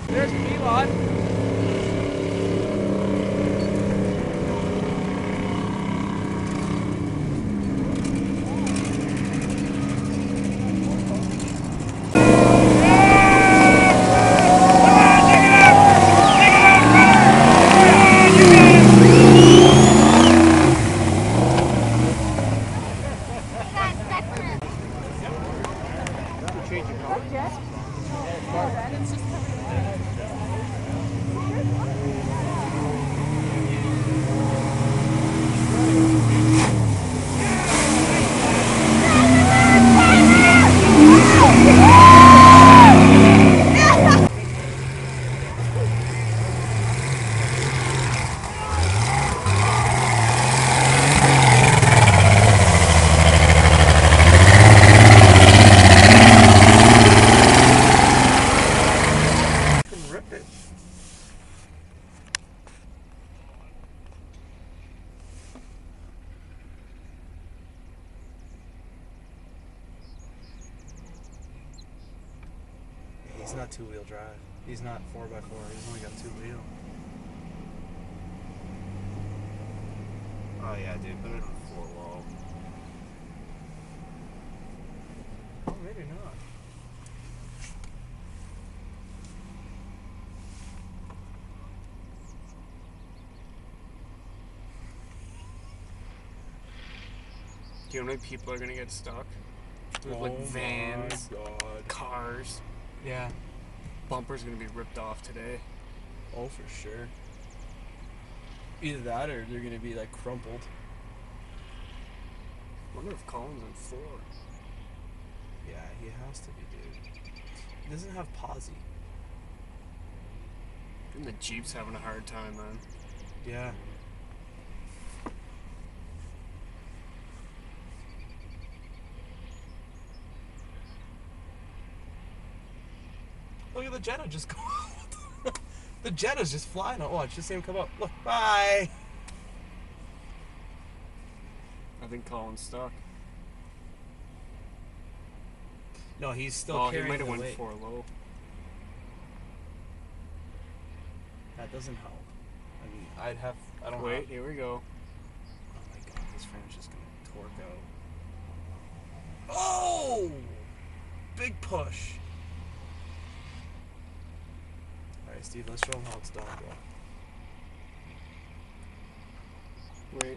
There's P-Lot. He's not two-wheel drive. He's not 4x4. He's only got two-wheel. Oh yeah, dude, put it on four-wall. Oh, maybe not. Do you know how many people are gonna get stuck? With like vans, cars. Yeah. Bumper's gonna be ripped off today. Oh, for sure. Either that or they're gonna be like crumpled. I wonder if Colin's on 4. Yeah, he has to be, dude. He doesn't have posse. And the Jeep's having a hard time, man. Yeah. Look at the Jetta just go. The Jetta's just flying. Oh, watch, just see him come up. Look, bye. I think Colin's stuck. No, he's still Oh, he carrying might have the went weight. 4 low. That doesn't help. I mean, I don't Wait, have... here we go. Oh my god, this frame's just gonna torque out. Oh! Big push. Alright, Steve, let's show him how it's done, bro. Wait.